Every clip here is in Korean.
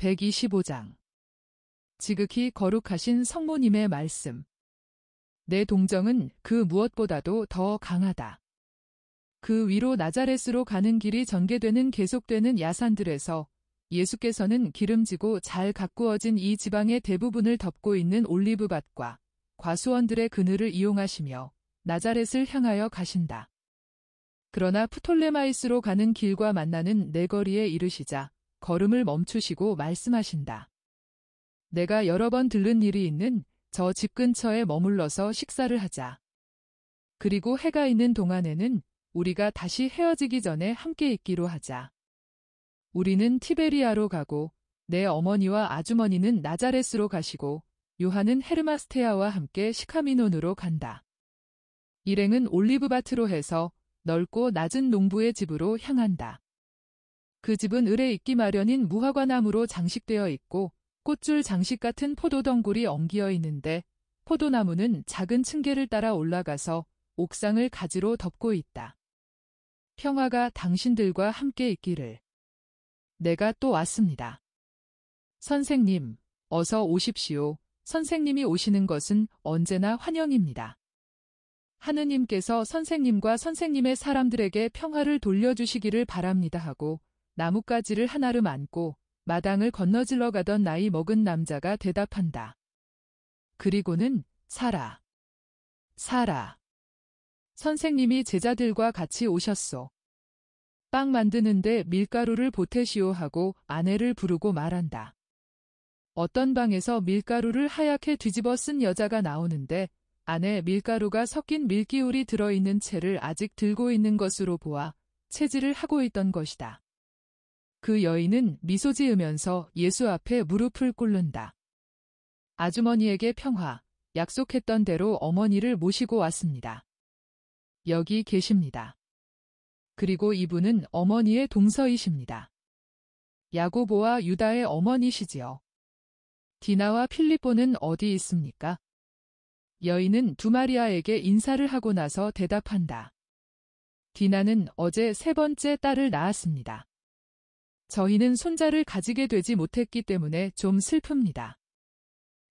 125장. 지극히 거룩하신 성모님의 말씀. 내 동정은 그 무엇보다도 더 강하다. 그 위로 나자렛으로 가는 길이 전개되는 계속되는 야산들에서 예수께서는 기름지고 잘 가꾸어진 이 지방의 대부분을 덮고 있는 올리브밭과 과수원들의 그늘을 이용하시며 나자렛을 향하여 가신다. 그러나 프톨레마이스로 가는 길과 만나는 내거리에 이르시자 걸음을 멈추시고 말씀하신다. 내가 여러 번 들른 일이 있는 저 집 근처에 머물러서 식사를 하자. 그리고 해가 있는 동안에는 우리가 다시 헤어지기 전에 함께 있기로 하자. 우리는 티베리아로 가고 내 어머니와 아주머니는 나자렛으로 가시고 요한은 헤르마스테아와 함께 시카미논으로 간다. 일행은 올리브밭으로 해서 넓고 낮은 농부의 집으로 향한다. 그 집은 을에 있기 마련인 무화과나무로 장식되어 있고 꽃줄 장식 같은 포도덩굴이 엉기어 있는데 포도나무는 작은 층계를 따라 올라가서 옥상을 가지로 덮고 있다. 평화가 당신들과 함께 있기를. 내가 또 왔습니다. 선생님, 어서 오십시오. 선생님이 오시는 것은 언제나 환영입니다. 하느님께서 선생님과 선생님의 사람들에게 평화를 돌려주시기를 바랍니다 하고 나뭇가지를 하나름 안고 마당을 건너질러 가던 나이 먹은 남자가 대답한다. 그리고는 사라. 선생님이 제자들과 같이 오셨소. 빵 만드는데 밀가루를 보태시오 하고 아내를 부르고 말한다. 어떤 방에서 밀가루를 하얗게 뒤집어 쓴 여자가 나오는데 안에 밀가루가 섞인 밀기울이 들어있는 채를 아직 들고 있는 것으로 보아 채질을 하고 있던 것이다. 그 여인은 미소 지으면서 예수 앞에 무릎을 꿇는다. 아주머니에게 평화, 약속했던 대로 어머니를 모시고 왔습니다. 여기 계십니다. 그리고 이분은 어머니의 동서이십니다. 야고보와 유다의 어머니시지요. 디나와 필립보는 어디 있습니까? 여인은 두마리아에게 인사를 하고 나서 대답한다. 디나는 어제 세 번째 딸을 낳았습니다. 저희는 손자를 가지게 되지 못했기 때문에 좀 슬픕니다.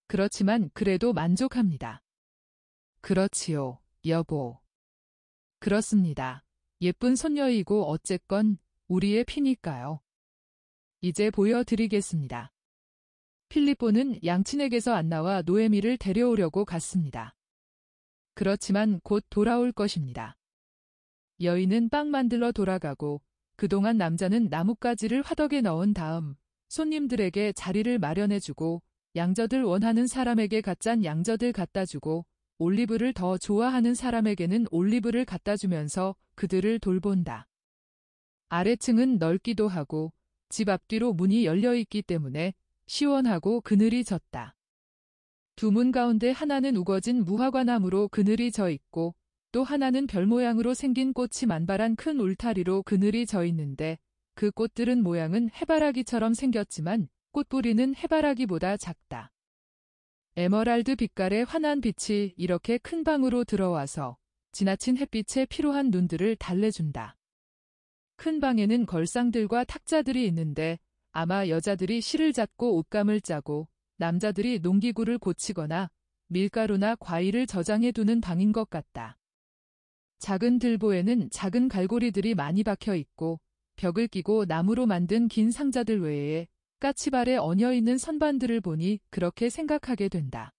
그렇지만 그래도 만족합니다. 그렇지요, 여보. 그렇습니다. 예쁜 손녀이고 어쨌건 우리의 피니까요. 이제 보여드리겠습니다. 필립보는 양친에게서 안 나와 노에미를 데려오려고 갔습니다. 그렇지만 곧 돌아올 것입니다. 여인은 빵 만들러 돌아가고 그동안 남자는 나뭇가지를 화덕에 넣은 다음 손님들에게 자리를 마련해주고 양젖을 원하는 사람에게 갓짠 양젖을 갖다주고 올리브를 더 좋아하는 사람에게는 올리브를 갖다주면서 그들을 돌본다. 아래층은 넓기도 하고 집 앞뒤로 문이 열려있기 때문에 시원하고 그늘이 졌다. 두 문 가운데 하나는 우거진 무화과나무로 그늘이 져 있고 또 하나는 별 모양으로 생긴 꽃이 만발한 큰 울타리로 그늘이 져 있는데 그 꽃들은 모양은 해바라기처럼 생겼지만 꽃뿌리는 해바라기보다 작다. 에메랄드 빛깔의 환한 빛이 이렇게 큰 방으로 들어와서 지나친 햇빛에 피로한 눈들을 달래준다. 큰 방에는 걸상들과 탁자들이 있는데 아마 여자들이 실을 잡고 옷감을 짜고 남자들이 농기구를 고치거나 밀가루나 과일을 저장해두는 방인 것 같다. 작은 들보에는 작은 갈고리들이 많이 박혀 있고 벽을 끼고 나무로 만든 긴 상자들 외에 까치발에 얹어있는 선반들을 보니 그렇게 생각하게 된다.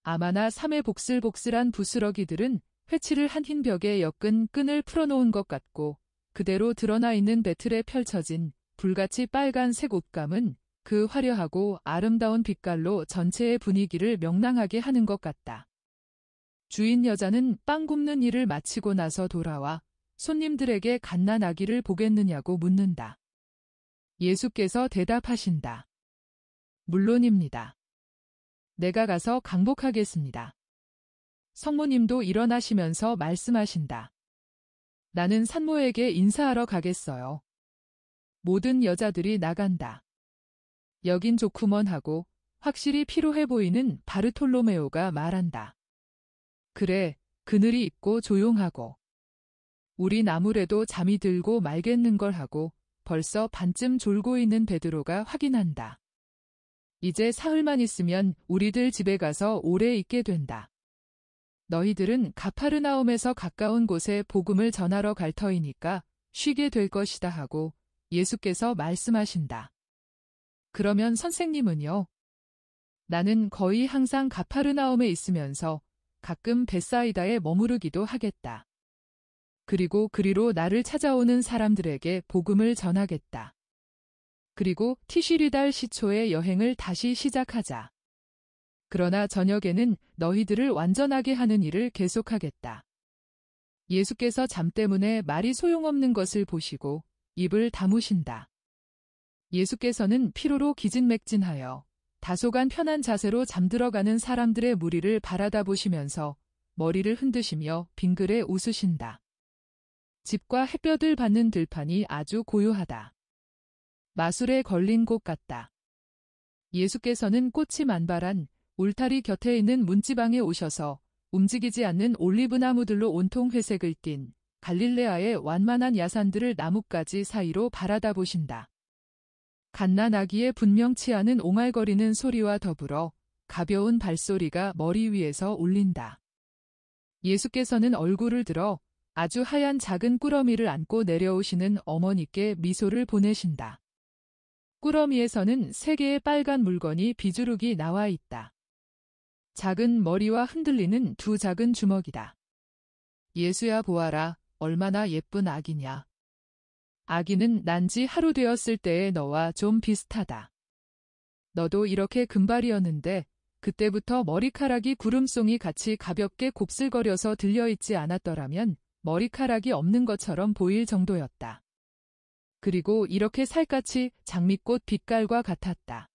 아마나 삼의 복슬복슬한 부스러기들은 회칠을 한 흰 벽에 엮은 끈을 풀어놓은 것 같고 그대로 드러나 있는 배틀에 펼쳐진 불같이 빨간색 옷감은 그 화려하고 아름다운 빛깔로 전체의 분위기를 명랑하게 하는 것 같다. 주인 여자는 빵 굽는 일을 마치고 나서 돌아와 손님들에게 갓난 아기를 보겠느냐고 묻는다. 예수께서 대답하신다. 물론입니다. 내가 가서 강복하겠습니다. 성모님도 일어나시면서 말씀하신다. 나는 산모에게 인사하러 가겠어요. 모든 여자들이 나간다. 여긴 좋구먼 하고 확실히 피로해 보이는 바르톨로메오가 말한다. 그래, 그늘이 있고 조용하고. 우린 아무래도 잠이 들고 말겠는걸 하고 벌써 반쯤 졸고 있는 베드로가 확인한다. 이제 사흘만 있으면 우리들 집에 가서 오래 있게 된다. 너희들은 가파르나움에서 가까운 곳에 복음을 전하러 갈 터이니까 쉬게 될 것이다 하고 예수께서 말씀하신다. 그러면 선생님은요? 나는 거의 항상 가파르나움에 있으면서 가끔 벳사이다에 머무르기도 하겠다. 그리고 그리로 나를 찾아오는 사람들에게 복음을 전하겠다. 그리고 티시리달 시초의 여행을 다시 시작하자. 그러나 저녁에는 너희들을 완전하게 하는 일을 계속하겠다. 예수께서 잠 때문에 말이 소용없는 것을 보시고 입을 다무신다. 예수께서는 피로로 기진맥진하여 다소간 편한 자세로 잠들어가는 사람들의 무리를 바라다 보시면서 머리를 흔드시며 빙그레 웃으신다. 집과 햇볕을 받는 들판이 아주 고요하다. 마술에 걸린 곳 같다. 예수께서는 꽃이 만발한 울타리 곁에 있는 문지방에 오셔서 움직이지 않는 올리브나무들로 온통 회색을 띤 갈릴레아의 완만한 야산들을 나뭇가지 사이로 바라다 보신다. 갓난아기의 분명치 않은 옹알거리는 소리와 더불어 가벼운 발소리가 머리 위에서 울린다. 예수께서는 얼굴을 들어 아주 하얀 작은 꾸러미를 안고 내려오시는 어머니께 미소를 보내신다. 꾸러미에서는 3개의 빨간 물건이 비주룩이 나와 있다. 작은 머리와 흔들리는 2 작은 주먹이다. 예수야 보아라, 얼마나 예쁜 아기냐. 아기는 난 지 하루 되었을 때의 너와 좀 비슷하다. 너도 이렇게 금발이었는데 그때부터 머리카락이 구름송이 같이 가볍게 곱슬거려서 들려있지 않았더라면 머리카락이 없는 것처럼 보일 정도였다. 그리고 이렇게 살갗이 장미꽃 빛깔과 같았다.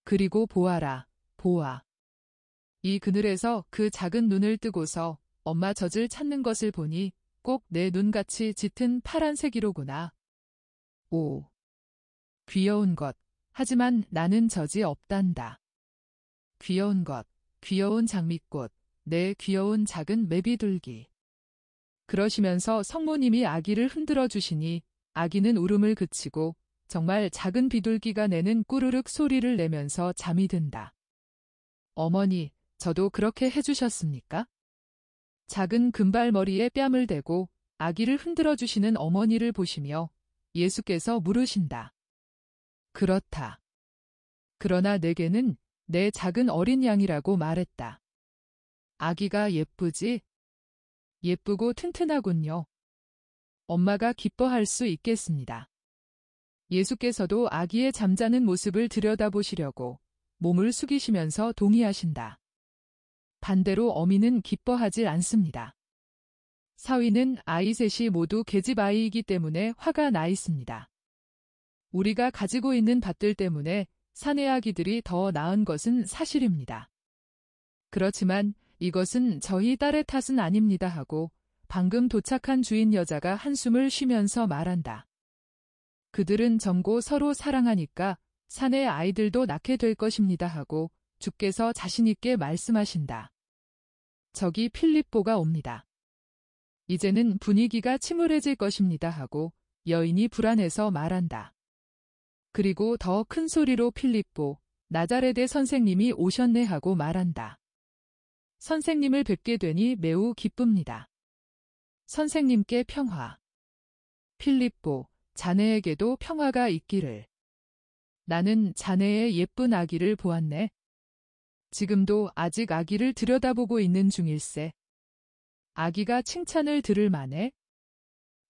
그리고 보아라, 보아. 이 그늘에서 그 작은 눈을 뜨고서 엄마 젖을 찾는 것을 보니 꼭 내 눈같이 짙은 파란색이로구나. 오, 귀여운 것. 하지만 나는 젖이 없단다. 귀여운 것, 귀여운 장미꽃, 내 귀여운 작은 매비둘기. 그러시면서 성모님이 아기를 흔들어 주시니 아기는 울음을 그치고 정말 작은 비둘기가 내는 꾸르륵 소리를 내면서 잠이 든다. 어머니, 저도 그렇게 해주셨습니까? 작은 금발머리에 뺨을 대고 아기를 흔들어 주시는 어머니를 보시며 예수께서 물으신다. 그렇다. 그러나 내게는 내 작은 어린 양이라고 말했다. 아기가 예쁘지? 예쁘고 튼튼하군요. 엄마가 기뻐할 수 있겠습니다. 예수께서도 아기의 잠자는 모습을 들여다보시려고 몸을 숙이시면서 동의하신다. 반대로 어미는 기뻐하지 않습니다. 사위는 아이 셋이 모두 계집 아이이기 때문에 화가 나 있습니다. 우리가 가지고 있는 밭들 때문에 사내 아기들이 더 나은 것은 사실입니다. 그렇지만 이것은 저희 딸의 탓은 아닙니다 하고 방금 도착한 주인 여자가 한숨을 쉬면서 말한다. 그들은 젊고 서로 사랑하니까 사내 아이들도 낳게 될 것입니다 하고 주께서 자신있게 말씀하신다. 저기 필립보가 옵니다. 이제는 분위기가 침울해질 것입니다 하고 여인이 불안해서 말한다. 그리고 더 큰 소리로 필립보, 나자렛의 선생님이 오셨네 하고 말한다. 선생님을 뵙게 되니 매우 기쁩니다. 선생님께 평화. 필립보, 자네에게도 평화가 있기를. 나는 자네의 예쁜 아기를 보았네. 지금도 아직 아기를 들여다보고 있는 중일세. 아기가 칭찬을 들을 만해.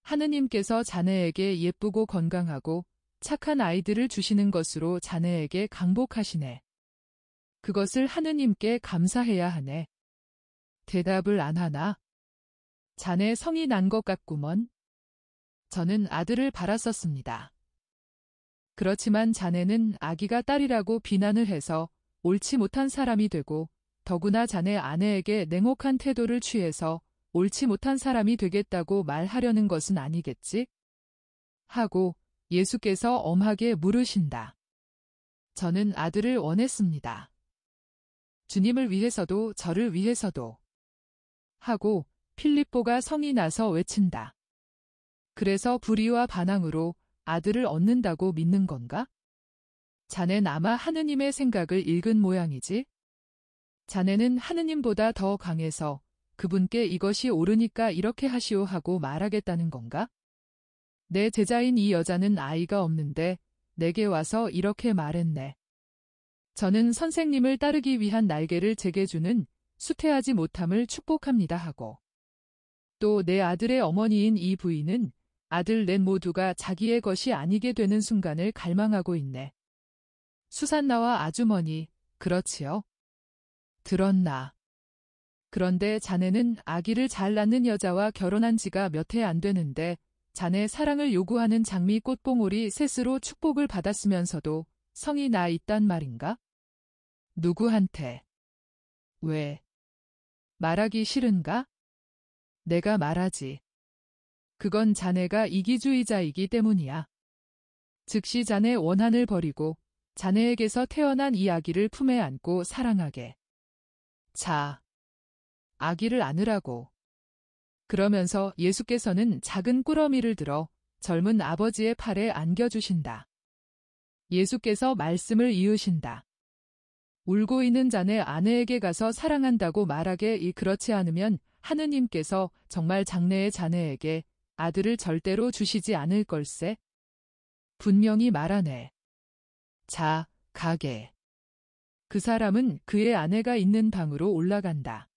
하느님께서 자네에게 예쁘고 건강하고 착한 아이들을 주시는 것으로 자네에게 강복하시네. 그것을 하느님께 감사해야 하네. 대답을 안 하나? 자네 성이 난 것 같구먼. 저는 아들을 바랐었습니다. 그렇지만 자네는 아기가 딸이라고 비난을 해서 옳지 못한 사람이 되고 더구나 자네 아내에게 냉혹한 태도를 취해서 옳지 못한 사람이 되겠다고 말하려는 것은 아니겠지? 하고 예수께서 엄하게 물으신다. 저는 아들을 원했습니다. 주님을 위해서도 저를 위해서도. 하고 필립보가 성이 나서 외친다. 그래서 불의와 반항으로 아들을 얻는다고 믿는 건가? 자넨 아마 하느님의 생각을 읽은 모양이지? 자네는 하느님보다 더 강해서 그분께 이것이 옳으니까 이렇게 하시오 하고 말하겠다는 건가? 내 제자인 이 여자는 아이가 없는데 내게 와서 이렇게 말했네. 저는 선생님을 따르기 위한 날개를 제게 주는 수태하지 못함을 축복합니다 하고. 또 내 아들의 어머니인 이 부인은 아들 넷 모두가 자기의 것이 아니게 되는 순간을 갈망하고 있네. 수산나와 아주머니, 그렇지요? 들었나? 그런데 자네는 아기를 잘 낳는 여자와 결혼한 지가 몇 해 안 되는데 자네 사랑을 요구하는 장미 꽃봉오리 셋으로 축복을 받았으면서도 성이 나 있단 말인가? 누구한테? 왜? 말하기 싫은가? 내가 말하지. 그건 자네가 이기주의자이기 때문이야. 즉시 자네 원한을 버리고 자네에게서 태어난 이 아기를 품에 안고 사랑하게. 자, 아기를 안으라고. 그러면서 예수께서는 작은 꾸러미를 들어 젊은 아버지의 팔에 안겨주신다. 예수께서 말씀을 이으신다. 울고 있는 자네 아내에게 가서 사랑한다고 말하게 그렇지 않으면 하느님께서 정말 장래의 자네에게 아들을 절대로 주시지 않을 걸세. 분명히 말하네. 자, 가게. 그 사람은 그의 아내가 있는 방으로 올라간다.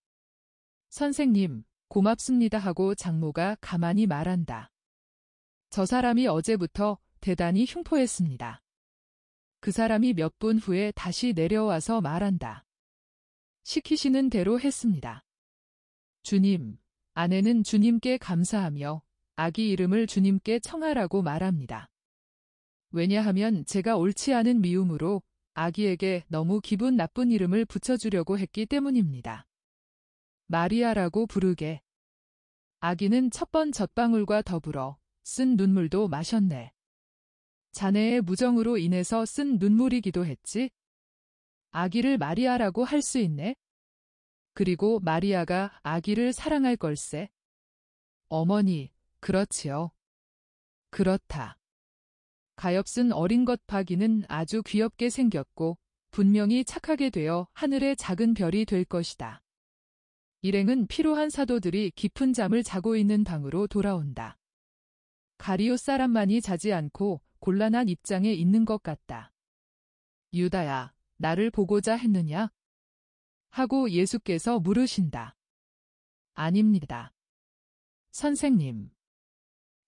선생님, 고맙습니다 하고 장모가 가만히 말한다. 저 사람이 어제부터 대단히 흉포했습니다. 그 사람이 몇 분 후에 다시 내려와서 말한다. 시키시는 대로 했습니다. 주님, 아내는 주님께 감사하며 아기 이름을 주님께 청하라고 말합니다. 왜냐하면 제가 옳지 않은 미움으로 아기에게 너무 기분 나쁜 이름을 붙여주려고 했기 때문입니다. 마리아라고 부르게. 아기는 첫 번 젖방울과 더불어 쓴 눈물도 마셨네. 자네의 무정으로 인해서 쓴 눈물이기도 했지? 아기를 마리아라고 할 수 있네? 그리고 마리아가 아기를 사랑할 걸세. 어머니, 그렇지요. 그렇다. 가엾은 어린 것 바기는 아주 귀엽게 생겼고 분명히 착하게 되어 하늘의 작은 별이 될 것이다. 일행은 피로한 사도들이 깊은 잠을 자고 있는 방으로 돌아온다. 가리옷 사람만이 자지 않고 곤란한 입장에 있는 것 같다. 유다야, 나를 보고자 했느냐? 하고 예수께서 물으신다. 아닙니다. 선생님.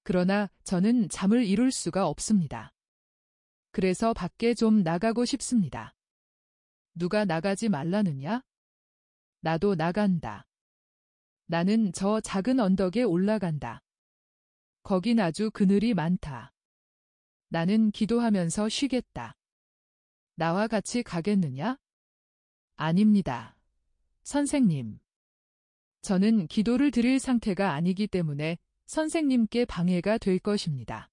그러나 저는 잠을 이룰 수가 없습니다. 그래서 밖에 좀 나가고 싶습니다. 누가 나가지 말라느냐? 나도 나간다. 나는 저 작은 언덕에 올라간다. 거긴 아주 그늘이 많다. 나는 기도하면서 쉬겠다. 나와 같이 가겠느냐? 아닙니다. 선생님. 저는 기도를 드릴 상태가 아니기 때문에 선생님께 방해가 될 것입니다.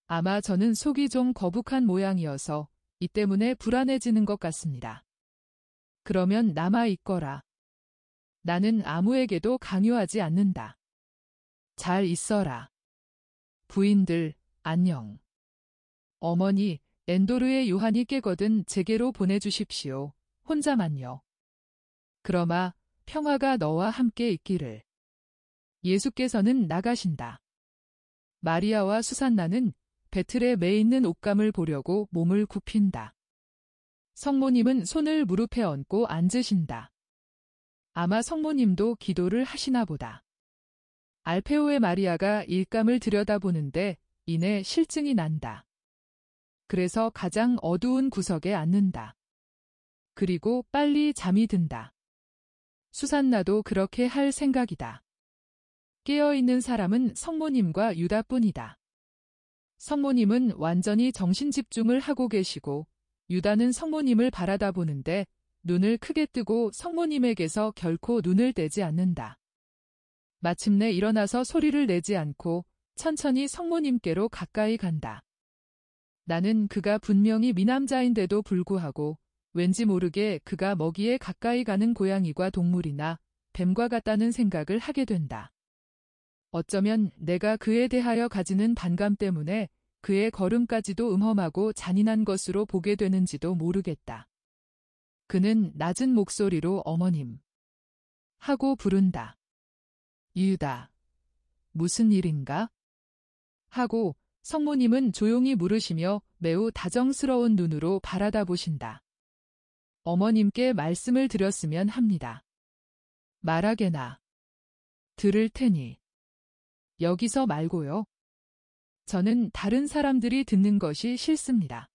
아마 저는 속이 좀 거북한 모양이어서 이 때문에 불안해지는 것 같습니다. 그러면 남아 있거라. 나는 아무에게도 강요하지 않는다. 잘 있어라. 부인들, 안녕. 어머니, 엔도르의 요한이 깨거든 제게로 보내주십시오. 혼자만요. 그러마 평화가 너와 함께 있기를. 예수께서는 나가신다. 마리아와 수산나는 배틀에 매 있는 옷감을 보려고 몸을 굽힌다. 성모님은 손을 무릎에 얹고 앉으신다. 아마 성모님도 기도를 하시나 보다. 알페오의 마리아가 일감을 들여다보는데 이내 실증이 난다. 그래서 가장 어두운 구석에 앉는다. 그리고 빨리 잠이 든다. 수산나도 그렇게 할 생각이다. 깨어있는 사람은 성모님과 유다뿐이다. 성모님은 완전히 정신집중을 하고 계시고 유다는 성모님을 바라다 보는데 눈을 크게 뜨고 성모님에게서 결코 눈을 떼지 않는다. 마침내 일어나서 소리를 내지 않고 천천히 성모님께로 가까이 간다. 나는 그가 분명히 미남자인데도 불구하고 왠지 모르게 그가 먹이에 가까이 가는 고양이와 동물이나 뱀과 같다는 생각을 하게 된다. 어쩌면 내가 그에 대하여 가지는 반감 때문에 그의 걸음까지도 음험하고 잔인한 것으로 보게 되는지도 모르겠다. 그는 낮은 목소리로 어머님 하고 부른다. 유다, 무슨 일인가? 하고 성모님은 조용히 물으시며 매우 다정스러운 눈으로 바라다 보신다. 어머님께 말씀을 드렸으면 합니다. 말하게나. 들을 테니. 여기서 말고요. 저는 다른 사람들이 듣는 것이 싫습니다.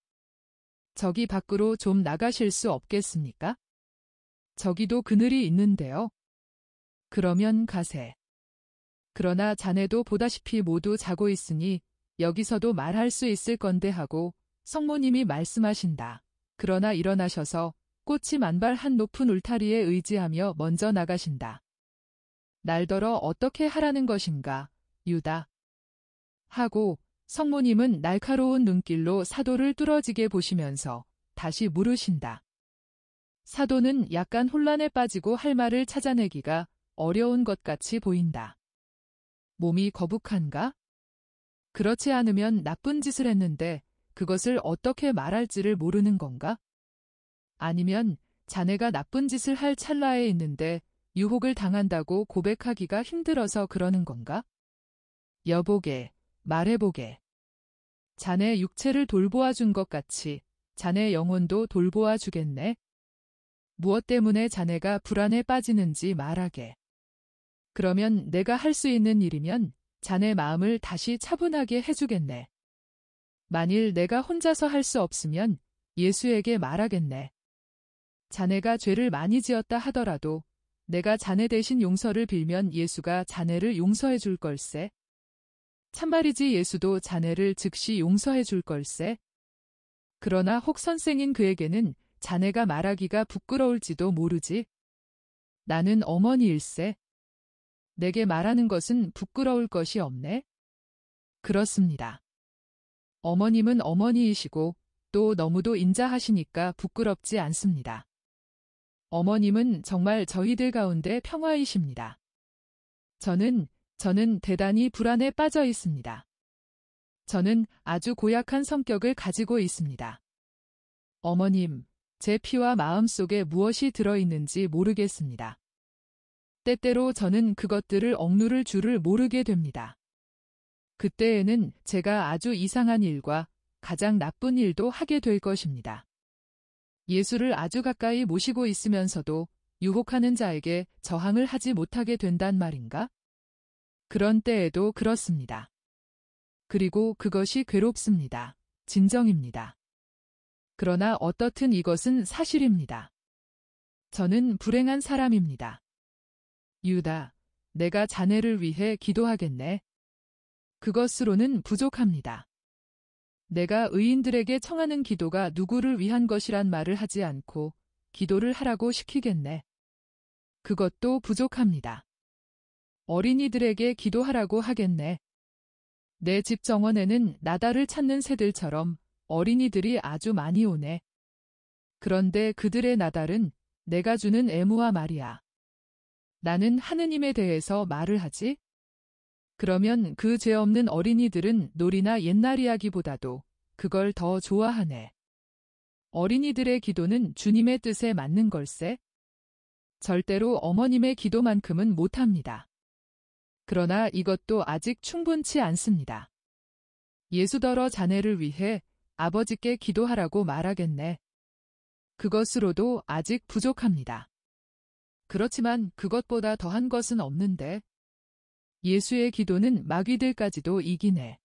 저기 밖으로 좀 나가실 수 없겠습니까? 저기도 그늘이 있는데요. 그러면 가세. 그러나 자네도 보다시피 모두 자고 있으니 여기서도 말할 수 있을 건데 하고 성모님이 말씀하신다. 그러나 일어나셔서 꽃이 만발한 높은 울타리에 의지하며 먼저 나가신다. 날더러 어떻게 하라는 것인가, 유다. 하고 성모님은 날카로운 눈길로 사도를 뚫어지게 보시면서 다시 물으신다. 사도는 약간 혼란에 빠지고 할 말을 찾아내기가 어려운 것 같이 보인다. 몸이 거북한가? 그렇지 않으면 나쁜 짓을 했는데 그것을 어떻게 말할지를 모르는 건가? 아니면 자네가 나쁜 짓을 할 찰나에 있는데 유혹을 당한다고 고백하기가 힘들어서 그러는 건가? 여보게, 말해보게. 자네 육체를 돌보아 준 것 같이 자네 영혼도 돌보아 주겠네. 무엇 때문에 자네가 불안에 빠지는지 말하게. 그러면 내가 할 수 있는 일이면 자네 마음을 다시 차분하게 해주겠네. 만일 내가 혼자서 할 수 없으면 예수에게 말하겠네. 자네가 죄를 많이 지었다 하더라도 내가 자네 대신 용서를 빌면 예수가 자네를 용서해 줄 걸세. 참말이지 예수도 자네를 즉시 용서해 줄 걸세. 그러나 혹 선생인 그에게는 자네가 말하기가 부끄러울지도 모르지. 나는 어머니일세. 내게 말하는 것은 부끄러울 것이 없네. 그렇습니다. 어머님은 어머니이시고 또 너무도 인자하시니까 부끄럽지 않습니다. 어머님은 정말 저희들 가운데 평화이십니다. 저는 대단히 불안에 빠져 있습니다. 저는 아주 고약한 성격을 가지고 있습니다. 어머님, 제 피와 마음 속에 무엇이 들어있는지 모르겠습니다. 때때로 저는 그것들을 억누를 줄을 모르게 됩니다. 그때에는 제가 아주 이상한 일과 가장 나쁜 일도 하게 될 것입니다. 예수를 아주 가까이 모시고 있으면서도 유혹하는 자에게 저항을 하지 못하게 된단 말인가? 그런 때에도 그렇습니다. 그리고 그것이 괴롭습니다. 진정입니다. 그러나 어떻든 이것은 사실입니다. 저는 불행한 사람입니다. 유다, 내가 자네를 위해 기도하겠네. 그것으로는 부족합니다. 내가 의인들에게 청하는 기도가 누구를 위한 것이란 말을 하지 않고 기도를 하라고 시키겠네. 그것도 부족합니다. 어린이들에게 기도하라고 하겠네. 내 집 정원에는 나달을 찾는 새들처럼 어린이들이 아주 많이 오네. 그런데 그들의 나달은 내가 주는 애무와 말이야. 나는 하느님에 대해서 말을 하지? 그러면 그 죄 없는 어린이들은 놀이나 옛날 이야기보다도 그걸 더 좋아하네. 어린이들의 기도는 주님의 뜻에 맞는 걸세? 절대로 어머님의 기도만큼은 못합니다. 그러나 이것도 아직 충분치 않습니다. 예수더러 자네를 위해 아버지께 기도하라고 말하겠네. 그것으로도 아직 부족합니다. 그렇지만 그것보다 더한 것은 없는데. 예수의 기도는 마귀들까지도 이기네.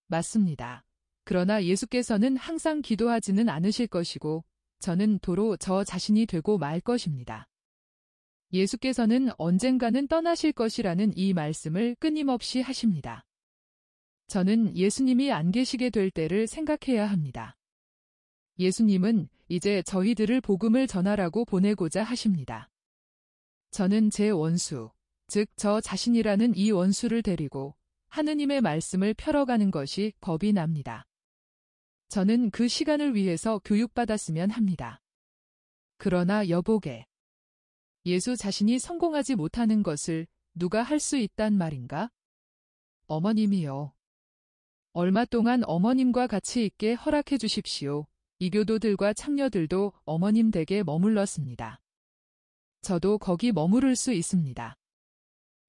맞습니다. 그러나 예수께서는 항상 기도하지는 않으실 것이고 저는 도로 저 자신이 되고 말 것입니다. 예수께서는 언젠가는 떠나실 것이라는 이 말씀을 끊임없이 하십니다. 저는 예수님이 안 계시게 될 때를 생각해야 합니다. 예수님은 이제 저희들을 복음을 전하라고 보내고자 하십니다. 저는 제 원수, 즉 저 자신이라는 이 원수를 데리고 하느님의 말씀을 펴러가는 것이 겁이 납니다. 저는 그 시간을 위해서 교육받았으면 합니다. 그러나 여보게, 예수 자신이 성공하지 못하는 것을 누가 할 수 있단 말인가? 어머님이요. 얼마 동안 어머님과 같이 있게 허락해 주십시오. 이교도들과 창녀들도 어머님 댁에 머물렀습니다. 저도 거기 머무를 수 있습니다.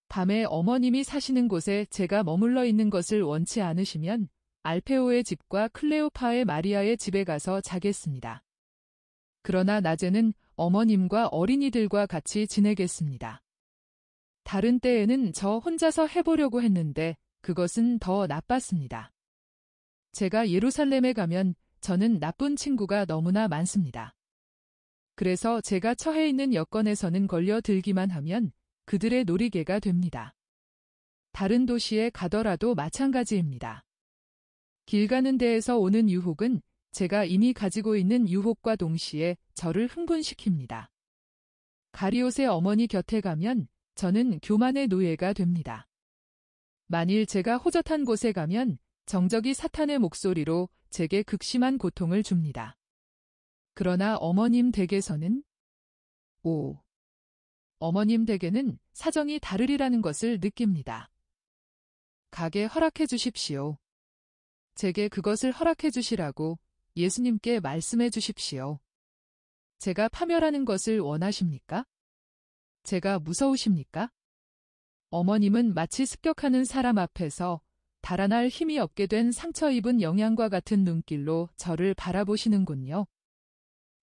밤에 어머님이 사시는 곳에 제가 머물러 있는 것을 원치 않으시면 알페오의 집과 클레오파의 마리아의 집에 가서 자겠습니다. 그러나 낮에는 어머님과 어린이들과 같이 지내겠습니다. 다른 때에는 저 혼자서 해보려고 했는데 그것은 더 나빴습니다. 제가 예루살렘에 가면 저는 나쁜 친구가 너무나 많습니다. 그래서 제가 처해 있는 여건에서는 걸려들기만 하면 그들의 놀이개가 됩니다. 다른 도시에 가더라도 마찬가지입니다. 길 가는 데에서 오는 유혹은 제가 이미 가지고 있는 유혹과 동시에 저를 흥분시킵니다. 가리옷의 어머니 곁에 가면 저는 교만의 노예가 됩니다. 만일 제가 호젓한 곳에 가면 정적이 사탄의 목소리로 제게 극심한 고통을 줍니다. 그러나 어머님 댁에서는 어머님 댁에는 사정이 다르리라는 것을 느낍니다. 가게 허락해 주십시오. 제게 그것을 허락해 주시라고 예수님께 말씀해 주십시오. 제가 파멸하는 것을 원하십니까? 제가 무서우십니까? 어머님은 마치 습격하는 사람 앞에서 달아날 힘이 없게 된 상처 입은 영양과 같은 눈길로 저를 바라보시는군요.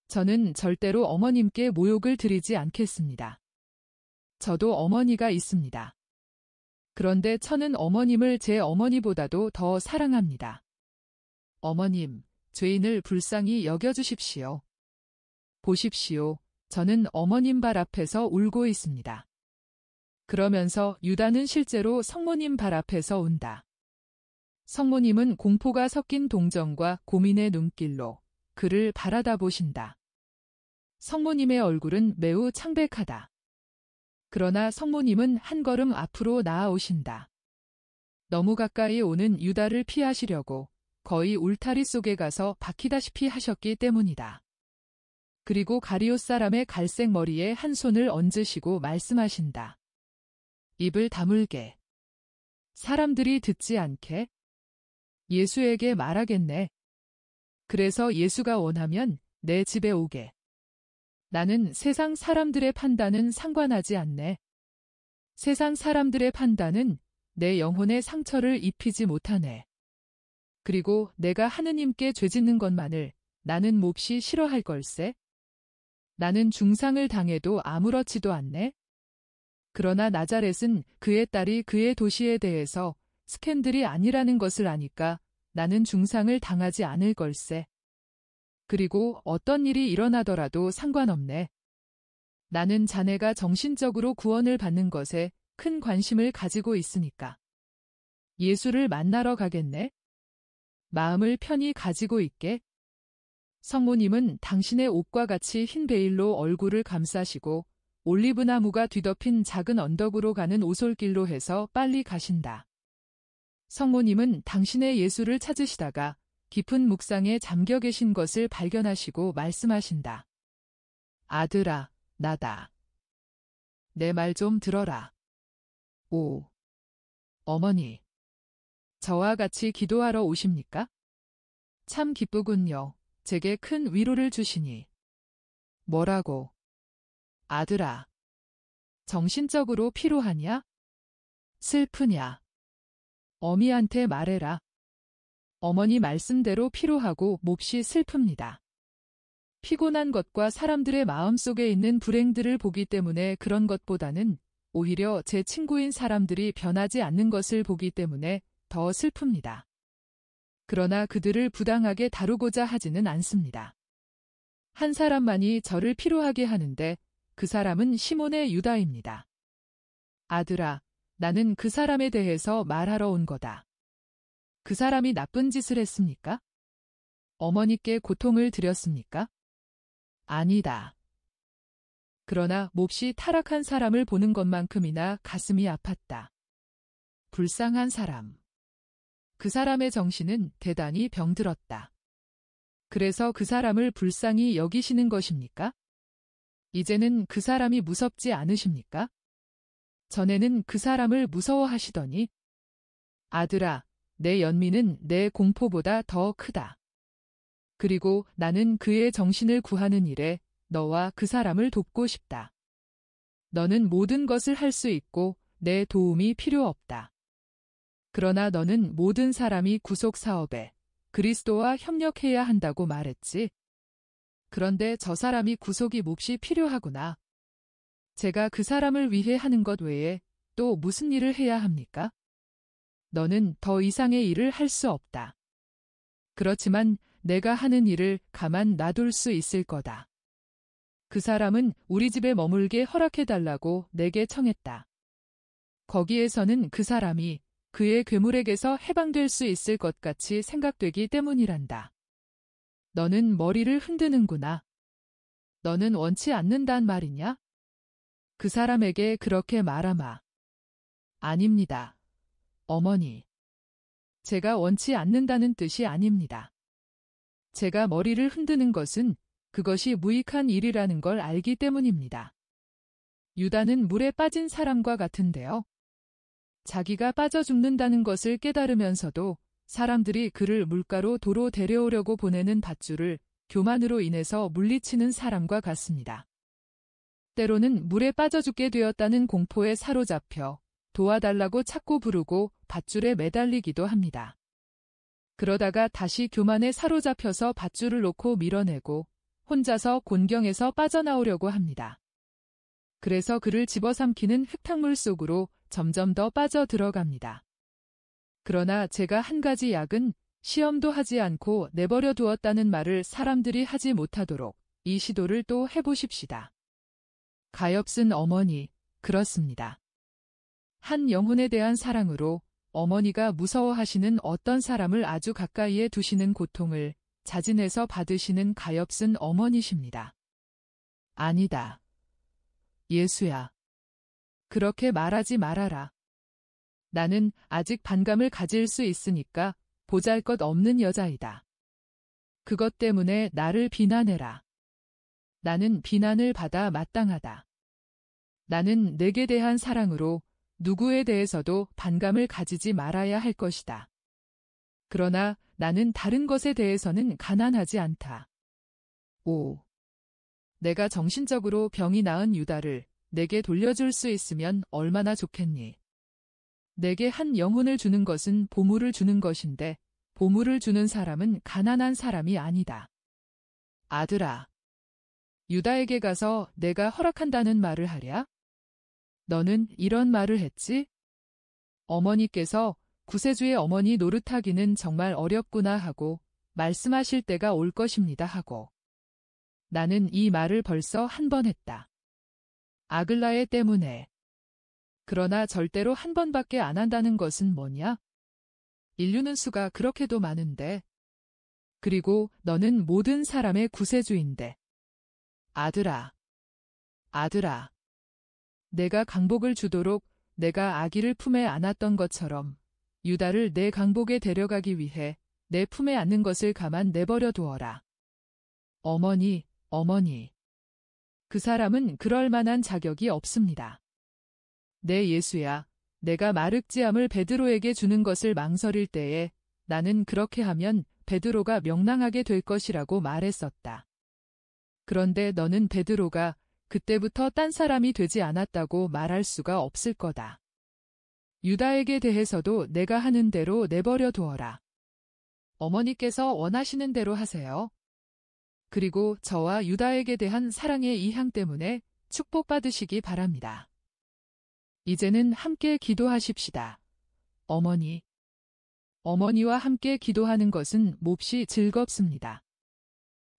저는 절대로 어머님께 모욕을 드리지 않겠습니다. 저도 어머니가 있습니다. 그런데 저는 어머님을 제 어머니보다도 더 사랑합니다. 어머님, 죄인을 불쌍히 여겨주십시오. 보십시오. 저는 어머님 발 앞에서 울고 있습니다. 그러면서 유다는 실제로 성모님 발 앞에서 운다. 성모님은 공포가 섞인 동정과 고민의 눈길로 그를 바라다 보신다. 성모님의 얼굴은 매우 창백하다. 그러나 성모님은 한 걸음 앞으로 나아오신다. 너무 가까이 오는 유다를 피하시려고 거의 울타리 속에 가서 박히다시피 하셨기 때문이다. 그리고 가리옷 사람의 갈색 머리에 한 손을 얹으시고 말씀하신다. 입을 다물게. 사람들이 듣지 않게. 예수에게 말하겠네. 그래서 예수가 원하면 내 집에 오게. 나는 세상 사람들의 판단은 상관하지 않네. 세상 사람들의 판단은 내 영혼에 상처를 입히지 못하네. 그리고 내가 하느님께 죄짓는 것만을 나는 몹시 싫어할 걸세. 나는 중상을 당해도 아무렇지도 않네. 그러나 나자렛은 그의 딸이 그의 도시에 대해서 스캔들이 아니라는 것을 아니까 나는 중상을 당하지 않을 걸세. 그리고 어떤 일이 일어나더라도 상관없네. 나는 자네가 정신적으로 구원을 받는 것에 큰 관심을 가지고 있으니까. 예수를 만나러 가겠네. 마음을 편히 가지고 있게. 성모님은 당신의 옷과 같이 흰 베일로 얼굴을 감싸시고 올리브나무가 뒤덮인 작은 언덕으로 가는 오솔길로 해서 빨리 가신다. 성모님은 당신의 예수를 찾으시다가 깊은 묵상에 잠겨 계신 것을 발견하시고 말씀하신다. 아들아, 나다. 내 말 좀 들어라. 어머니. 저와 같이 기도하러 오십니까? 참 기쁘군요. 제게 큰 위로를 주시니. 뭐라고? 아들아. 정신적으로 피로하냐? 슬프냐? 어미한테 말해라. 어머니 말씀대로 피로하고 몹시 슬픕니다. 피곤한 것과 사람들의 마음속에 있는 불행들을 보기 때문에 그런 것보다는 오히려 제 친구인 사람들이 변하지 않는 것을 보기 때문에 더 슬픕니다. 그러나 그들을 부당하게 다루고자 하지는 않습니다. 한 사람만이 저를 피로하게 하는데 그 사람은 시몬의 유다입니다. 아들아, 나는 그 사람에 대해서 말하러 온 거다. 그 사람이 나쁜 짓을 했습니까? 어머니께 고통을 드렸습니까? 아니다. 그러나 몹시 타락한 사람을 보는 것만큼이나 가슴이 아팠다. 불쌍한 사람. 그 사람의 정신은 대단히 병들었다. 그래서 그 사람을 불쌍히 여기시는 것입니까? 이제는 그 사람이 무섭지 않으십니까? 전에는 그 사람을 무서워하시더니 아들아, 내 연민은 내 공포보다 더 크다. 그리고 나는 그의 정신을 구하는 일에 너와 그 사람을 돕고 싶다. 너는 모든 것을 할 수 있고 내 도움이 필요 없다. 그러나 너는 모든 사람이 구속 사업에 그리스도와 협력해야 한다고 말했지. 그런데 저 사람이 구속이 몹시 필요하구나. 제가 그 사람을 위해 하는 것 외에 또 무슨 일을 해야 합니까? 너는 더 이상의 일을 할 수 없다. 그렇지만 내가 하는 일을 가만 놔둘 수 있을 거다. 그 사람은 우리 집에 머물게 허락해달라고 내게 청했다. 거기에서는 그 사람이 그의 괴물에게서 해방될 수 있을 것 같이 생각되기 때문이란다. 너는 머리를 흔드는구나. 너는 원치 않는단 말이냐? 그 사람에게 그렇게 말하마. 아닙니다. 어머니. 제가 원치 않는다는 뜻이 아닙니다. 제가 머리를 흔드는 것은 그것이 무익한 일이라는 걸 알기 때문입니다. 유다는 물에 빠진 사람과 같은데요. 자기가 빠져 죽는다는 것을 깨달으면서도 사람들이 그를 물가로 도로 데려오려고 보내는 밧줄을 교만으로 인해서 물리치는 사람과 같습니다. 때로는 물에 빠져 죽게 되었다는 공포에 사로잡혀 도와달라고 찾고 부르고 밧줄에 매달리기도 합니다. 그러다가 다시 교만에 사로잡혀서 밧줄을 놓고 밀어내고 혼자서 곤경에서 빠져나오려고 합니다. 그래서 그를 집어삼키는 흙탕물 속으로 점점 더 빠져 들어갑니다. 그러나 제가 한 가지 약은 시험도 하지 않고 내버려 두었다는 말을 사람들이 하지 못하도록 이 시도를 또 해보십시다. 가엾은 어머니, 그렇습니다. 한 영혼에 대한 사랑으로 어머니가 무서워하시는 어떤 사람을 아주 가까이에 두시는 고통을 자진해서 받으시는 가엾은 어머니십니다. 아니다. 예수야. 그렇게 말하지 말아라. 나는 아직 반감을 가질 수 있으니까 보잘것없는 여자이다. 그것 때문에 나를 비난해라. 나는 비난을 받아 마땅하다. 나는 내게 대한 사랑으로 누구에 대해서도 반감을 가지지 말아야 할 것이다. 그러나 나는 다른 것에 대해서는 가난하지 않다. 5. 내가 정신적으로 병이 나은 유다를 내게 돌려줄 수 있으면 얼마나 좋겠니? 내게 한 영혼을 주는 것은 보물을 주는 것인데 보물을 주는 사람은 가난한 사람이 아니다. 아들아, 유다에게 가서 내가 허락한다는 말을 하랴? 너는 이런 말을 했지? 어머니께서 구세주의 어머니 노릇하기는 정말 어렵구나 하고 말씀하실 때가 올 것입니다 하고. 나는 이 말을 벌써 한 번 했다. 아글라에 때문에. 그러나 절대로 한 번밖에 안 한다는 것은 뭐냐? 인류는 수가 그렇게도 많은데. 그리고 너는 모든 사람의 구세주인데. 아들아. 아들아. 내가 강복을 주도록 내가 아기를 품에 안았던 것처럼 유다를 내 강복에 데려가기 위해 내 품에 안는 것을 가만 내버려 두어라. 어머니, 어머니. 그 사람은 그럴 만한 자격이 없습니다. 내 예수야, 내가 마륵지암을 베드로에게 주는 것을 망설일 때에 나는 그렇게 하면 베드로가 명랑하게 될 것이라고 말했었다. 그런데 너는 베드로가 그때부터 딴 사람이 되지 않았다고 말할 수가 없을 거다. 유다에게 대해서도 내가 하는 대로 내버려 두어라. 어머니께서 원하시는 대로 하세요. 그리고 저와 유다에게 대한 사랑의 이향 때문에 축복받으시기 바랍니다. 이제는 함께 기도하십시다. 어머니. 어머니와 함께 기도하는 것은 몹시 즐겁습니다.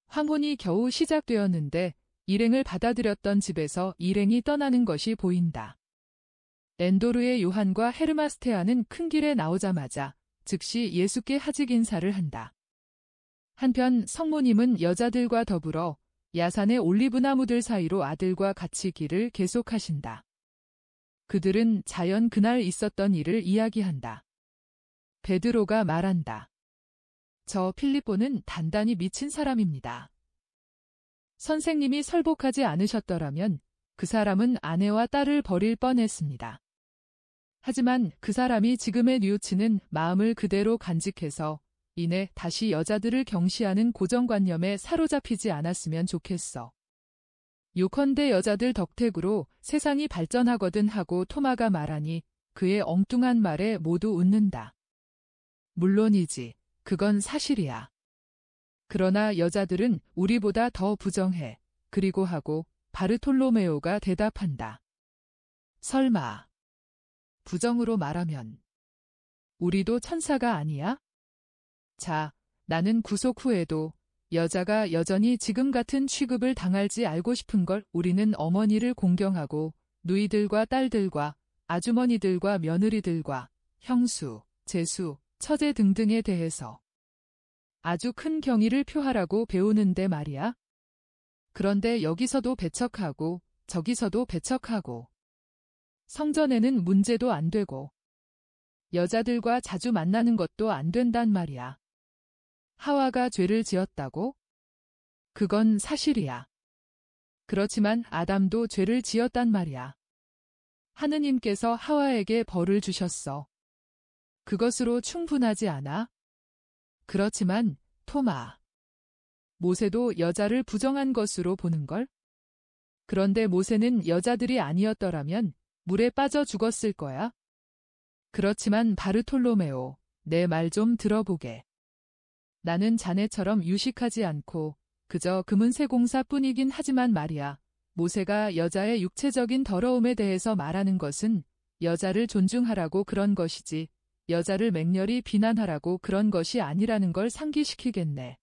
황혼이 겨우 시작되었는데 일행을 받아들였던 집에서 일행이 떠나는 것이 보인다. 엔도르의 요한과 헤르마스테아는 큰 길에 나오자마자 즉시 예수께 하직 인사를 한다. 한편 성모님은 여자들과 더불어 야산의 올리브나무들 사이로 아들과 같이 길을 계속하신다. 그들은 자연 그날 있었던 일을 이야기한다. 베드로가 말한다. 저 필립보는 단단히 미친 사람입니다. 선생님이 설복하지 않으셨더라면 그 사람은 아내와 딸을 버릴 뻔했습니다. 하지만 그 사람이 지금의 뉘우치는 마음을 그대로 간직해서 이내 다시 여자들을 경시하는 고정관념에 사로잡히지 않았으면 좋겠어. 요컨대 여자들 덕택으로 세상이 발전하거든 하고 토마가 말하니 그의 엉뚱한 말에 모두 웃는다. 물론이지. 그건 사실이야. 그러나 여자들은 우리보다 더 부정해. 그리고 하고 바르톨로메오가 대답한다. 설마. 부정으로 말하면 우리도 천사가 아니야? 자, 나는 구속 후에도 여자가 여전히 지금 같은 취급을 당할지 알고 싶은 걸. 우리는 어머니를 공경하고 누이들과 딸들과 아주머니들과 며느리들과 형수, 제수, 처제 등등에 대해서 아주 큰 경의를 표하라고 배우는데 말이야. 그런데 여기서도 배척하고 저기서도 배척하고 성전에는 문제도 안 되고 여자들과 자주 만나는 것도 안 된단 말이야. 하와가 죄를 지었다고? 그건 사실이야. 그렇지만 아담도 죄를 지었단 말이야. 하느님께서 하와에게 벌을 주셨어. 그것으로 충분하지 않아? 그렇지만 토마, 모세도 여자를 부정한 것으로 보는걸? 그런데 모세는 여자들이 아니었더라면 물에 빠져 죽었을 거야. 그렇지만 바르톨로메오, 내 말 좀 들어보게. 나는 자네처럼 유식하지 않고 그저 금은세공사뿐이긴 하지만 말이야. 모세가 여자의 육체적인 더러움에 대해서 말하는 것은 여자를 존중하라고 그런 것이지 여자를 맹렬히 비난하라고 그런 것이 아니라는 걸 상기시키겠네.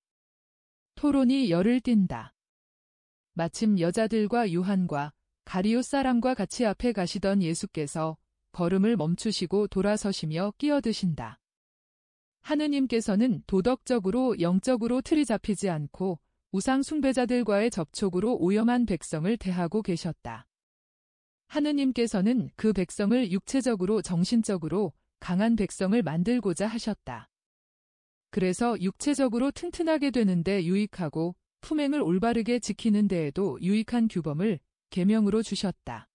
토론이 열을 띈다. 마침 여자들과 요한과 가리오 사람과 같이 앞에 가시던 예수께서 걸음을 멈추시고 돌아서시며 끼어드신다. 하느님께서는 도덕적으로 영적으로 틀이 잡히지 않고 우상 숭배자들과의 접촉으로 오염한 백성을 대하고 계셨다. 하느님께서는 그 백성을 육체적으로 정신적으로 강한 백성을 만들고자 하셨다. 그래서 육체적으로 튼튼하게 되는데 유익하고 품행을 올바르게 지키는 데에도 유익한 규범을 계명으로 주셨다.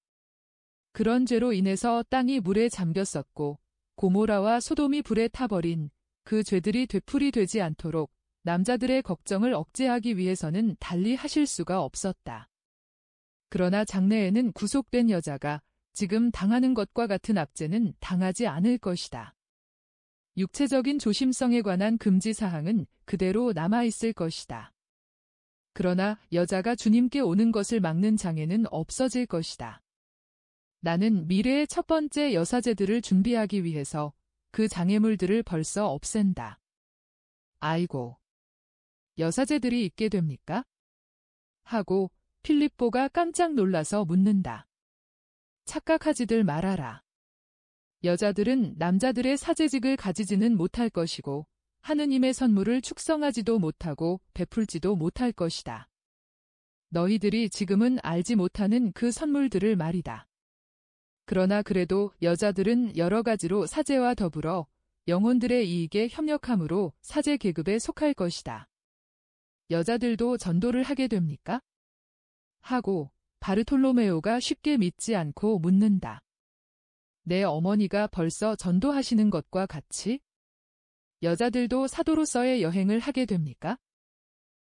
그런 죄로 인해서 땅이 물에 잠겼었고 고모라와 소돔이 불에 타버린 그 죄들이 되풀이 되지 않도록 남자들의 걱정을 억제하기 위해서는 달리 하실 수가 없었다. 그러나 장래에는 구속된 여자가 지금 당하는 것과 같은 압제는 당하지 않을 것이다. 육체적인 조심성에 관한 금지사항은 그대로 남아있을 것이다. 그러나 여자가 주님께 오는 것을 막는 장애는 없어질 것이다. 나는 미래의 첫 번째 여사제들을 준비하기 위해서 그 장애물들을 벌써 없앤다. 아이고, 여사제들이 있게 됩니까? 하고 필립보가 깜짝 놀라서 묻는다. 착각하지들 말아라. 여자들은 남자들의 사제직을 가지지는 못할 것이고 하느님의 선물을 축성하지도 못하고 베풀지도 못할 것이다. 너희들이 지금은 알지 못하는 그 선물들을 말이다. 그러나 그래도 여자들은 여러 가지로 사제와 더불어 영혼들의 이익에 협력함으로 사제 계급에 속할 것이다. 여자들도 전도를 하게 됩니까? 하고 바르톨로메오가 쉽게 믿지 않고 묻는다. 내 어머니가 벌써 전도하시는 것과 같이? 여자들도 사도로서의 여행을 하게 됩니까?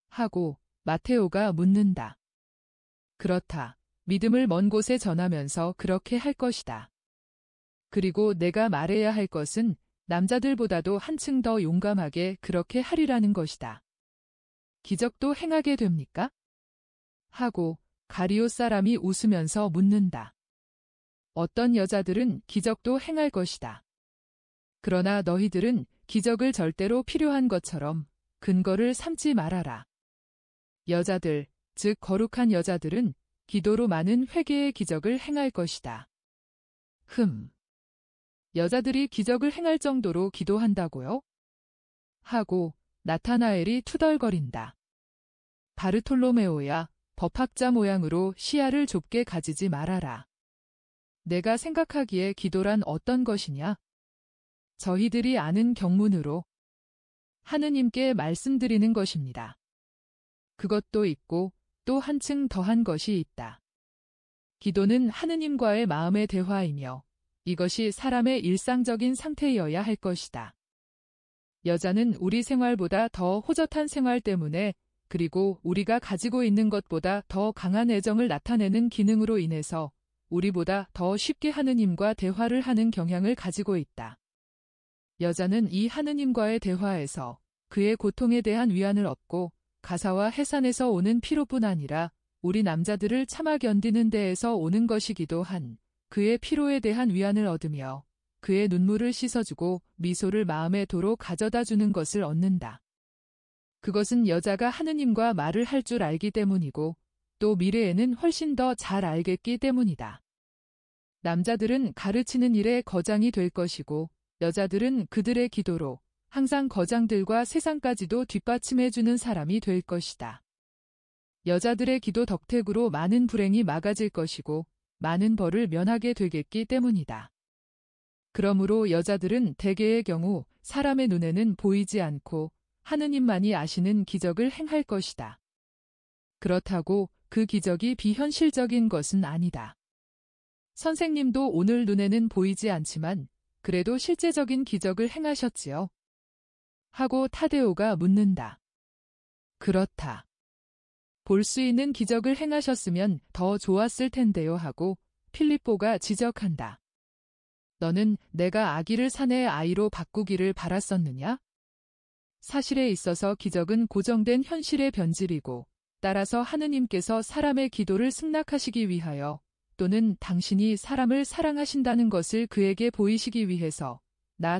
하고 마테오가 묻는다. 그렇다. 믿음을 먼 곳에 전하면서 그렇게 할 것이다. 그리고 내가 말해야 할 것은 남자들보다도 한층 더 용감하게 그렇게 하리라는 것이다. 기적도 행하게 됩니까? 하고 가리오 사람이 웃으면서 묻는다. 어떤 여자들은 기적도 행할 것이다. 그러나 너희들은 기적을 절대로 필요한 것처럼 근거를 삼지 말아라. 여자들, 즉 거룩한 여자들은 기도로 많은 회개의 기적을 행할 것이다. 여자들이 기적을 행할 정도로 기도한다고요? 하고 나타나엘이 투덜거린다. 바르톨로메오야, 법학자 모양으로 시야를 좁게 가지지 말아라. 내가 생각하기에 기도란 어떤 것이냐? 저희들이 아는 경문으로 하느님께 말씀드리는 것입니다. 그것도 있고 또 한층 더한 것이 있다. 기도는 하느님과의 마음의 대화이며 이것이 사람의 일상적인 상태여야 할 것이다. 여자는 우리 생활보다 더 호젓한 생활 때문에 그리고 우리가 가지고 있는 것보다 더 강한 애정을 나타내는 기능으로 인해서 우리보다 더 쉽게 하느님과 대화를 하는 경향을 가지고 있다. 여자는 이 하느님과의 대화에서 그의 고통에 대한 위안을 얻고 가사와 해산에서 오는 피로뿐 아니라 우리 남자들을 참아 견디는 데에서 오는 것이기도 한 그의 피로에 대한 위안을 얻으며 그의 눈물을 씻어주고 미소를 마음에 도로 가져다 주는 것을 얻는다. 그것은 여자가 하느님과 말을 할 줄 알기 때문이고 또 미래에는 훨씬 더 잘 알겠기 때문이다. 남자들은 가르치는 일에 거장이 될 것이고 여자들은 그들의 기도로 항상 거장들과 세상까지도 뒷받침해주는 사람이 될 것이다. 여자들의 기도 덕택으로 많은 불행이 막아질 것이고 많은 벌을 면하게 되겠기 때문이다. 그러므로 여자들은 대개의 경우 사람의 눈에는 보이지 않고 하느님만이 아시는 기적을 행할 것이다. 그렇다고 그 기적이 비현실적인 것은 아니다. 선생님도 오늘 눈에는 보이지 않지만 그래도 실제적인 기적을 행하셨지요? 하고 타데오가 묻는다. 그렇다. 볼 수 있는 기적을 행하셨으면 더 좋았을 텐데요 하고 필립보가 지적한다. 너는 내가 아기를 사내의 아이로 바꾸기를 바랐었느냐? 사실에 있어서 기적은 고정된 현실의 변질이고 따라서 하느님께서 사람의 기도를 승낙하시기 위하여 또는 당신이 사람을 사랑하신다는 것을 그에게 보이시기 위해서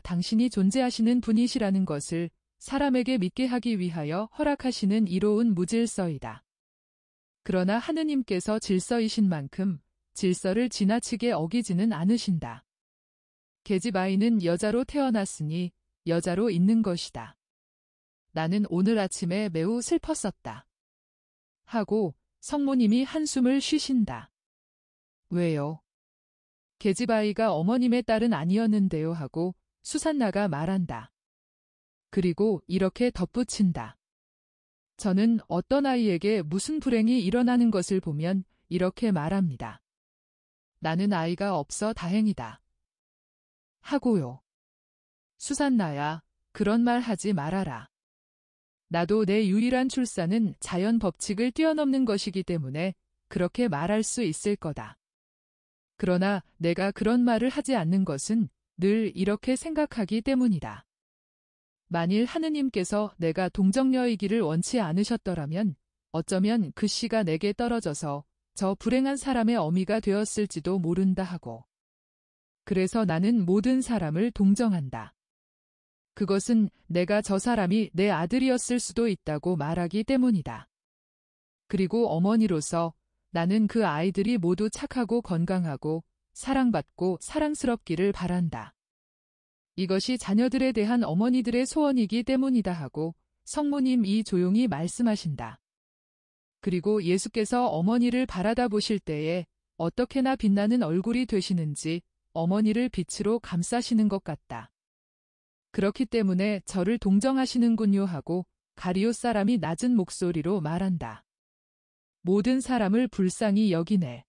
당신이 존재하시는 분이시라는 것을 사람에게 믿게 하기 위하여 허락하시는 이로운 무질서이다. 그러나 하느님께서 질서이신 만큼 질서를 지나치게 어기지는 않으신다. 계집아이는 여자로 태어났으니 여자로 있는 것이다. 나는 오늘 아침에 매우 슬펐었다. 하고 성모님이 한숨을 쉬신다. 왜요? 계집아이가 어머님의 딸은 아니었는데요 하고 수산나가 말한다. 그리고 이렇게 덧붙인다. 저는 어떤 아이에게 무슨 불행이 일어나는 것을 보면 이렇게 말합니다. 나는 아이가 없어 다행이다. 하고요. 수산나야, 그런 말 하지 말아라. 나도 내 유일한 출산은 자연 법칙을 뛰어넘는 것이기 때문에 그렇게 말할 수 있을 거다. 그러나 내가 그런 말을 하지 않는 것은 늘 이렇게 생각하기 때문이다. 만일 하느님께서 내가 동정녀이기를 원치 않으셨더라면 어쩌면 그 씨가 내게 떨어져서 저 불행한 사람의 어미가 되었을지도 모른다 하고. 그래서 나는 모든 사람을 동정한다. 그것은 내가 저 사람이 내 아들이었을 수도 있다고 말하기 때문이다. 그리고 어머니로서 나는 그 아이들이 모두 착하고 건강하고 사랑받고 사랑스럽기를 바란다. 이것이 자녀들에 대한 어머니들의 소원이기 때문이다 하고 성모님이 조용히 말씀하신다. 그리고 예수께서 어머니를 바라다 보실 때에 어떻게나 빛나는 얼굴이 되시는지 어머니를 빛으로 감싸시는 것 같다. 그렇기 때문에 저를 동정하시는군요 하고 가리오 사람이 낮은 목소리로 말한다. 모든 사람을 불쌍히 여기네.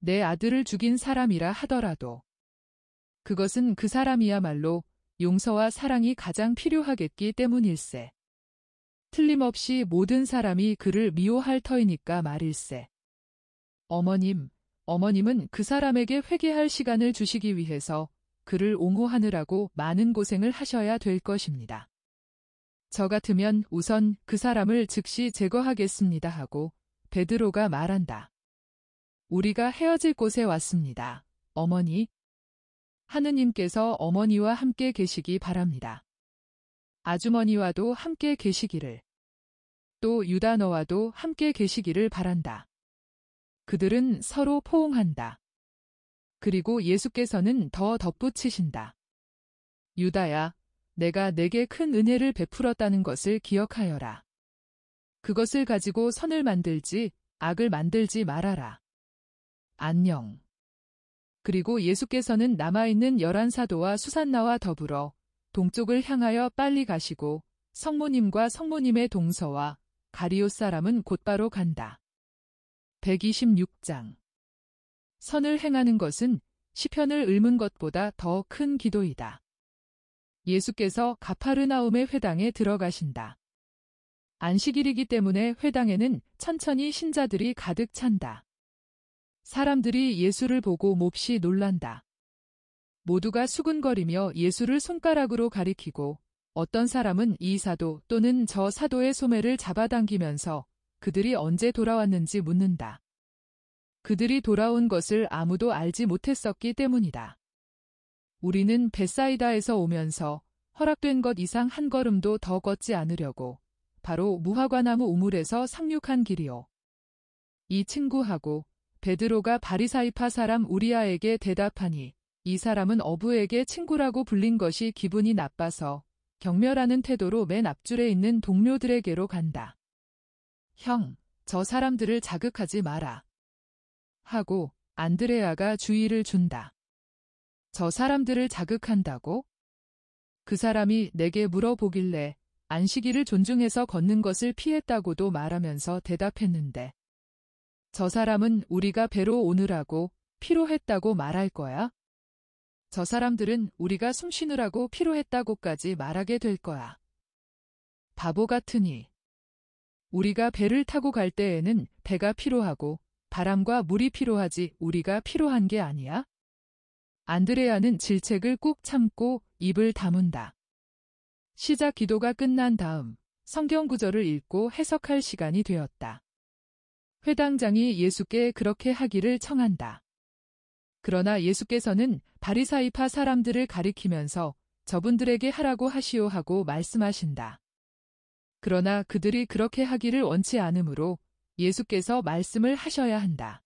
내 아들을 죽인 사람이라 하더라도. 그것은 그 사람이야말로 용서와 사랑이 가장 필요하겠기 때문일세. 틀림없이 모든 사람이 그를 미워할 터이니까 말일세. 어머님은 그 사람에게 회개할 시간을 주시기 위해서 그를 옹호하느라고 많은 고생을 하셔야 될 것입니다. 저 같으면 우선 그 사람을 즉시 제거하겠습니다 하고 베드로가 말한다. 우리가 헤어질 곳에 왔습니다. 어머니. 하느님께서 어머니와 함께 계시기 바랍니다. 아주머니와도 함께 계시기를. 또 유다 너와도 함께 계시기를 바란다. 그들은 서로 포옹한다. 그리고 예수께서는 더 덧붙이신다. 유다야, 내가 내게 큰 은혜를 베풀었다는 것을 기억하여라. 그것을 가지고 선을 만들지 악을 만들지 말아라. 안녕. 그리고 예수께서는 남아있는 11사도와 수산나와 더불어 동쪽을 향하여 빨리 가시고 성모님과 성모님의 동서와 가리오 사람은 곧바로 간다. 126장. 선을 행하는 것은 시편을 읊은 것보다 더 큰 기도이다. 예수께서 가파르나움의 회당에 들어가신다. 안식일이기 때문에 회당에는 천천히 신자들이 가득 찬다. 사람들이 예수를 보고 몹시 놀란다. 모두가 수군거리며 예수를 손가락으로 가리키고 어떤 사람은 이 사도 또는 저 사도의 소매를 잡아당기면서 그들이 언제 돌아왔는지 묻는다. 그들이 돌아온 것을 아무도 알지 못했었기 때문이다. 우리는 벳사이다에서 오면서 허락된 것 이상 한 걸음도 더 걷지 않으려고 바로 무화과나무 우물에서 상륙한 길이요. 이 친구하고 베드로가 바리사이파 사람 우리아에게 대답하니 이 사람은 어부에게 친구라고 불린 것이 기분이 나빠서 경멸하는 태도로 맨 앞줄에 있는 동료들에게로 간다. 형, 저 사람들을 자극하지 마라. 하고 안드레아가 주의를 준다. 저 사람들을 자극한다고? 그 사람이 내게 물어보길래 안식일을 존중해서 걷는 것을 피했다고도 말하면서 대답했는데 저 사람은 우리가 배로 오느라고 피로했다고 말할 거야? 저 사람들은 우리가 숨 쉬느라고 피로했다고까지 말하게 될 거야. 바보 같으니. 우리가 배를 타고 갈 때에는 배가 필요하고 바람과 물이 필요하지 우리가 필요한 게 아니야? 안드레아는 질책을 꾹 참고 입을 다문다. 시작 기도가 끝난 다음 성경 구절을 읽고 해석할 시간이 되었다. 회당장이 예수께 그렇게 하기를 청한다. 그러나 예수께서는 바리사이파 사람들을 가리키면서 저분들에게 하라고 하시오 하고 말씀하신다. 그러나 그들이 그렇게 하기를 원치 않으므로 예수께서 말씀을 하셔야 한다.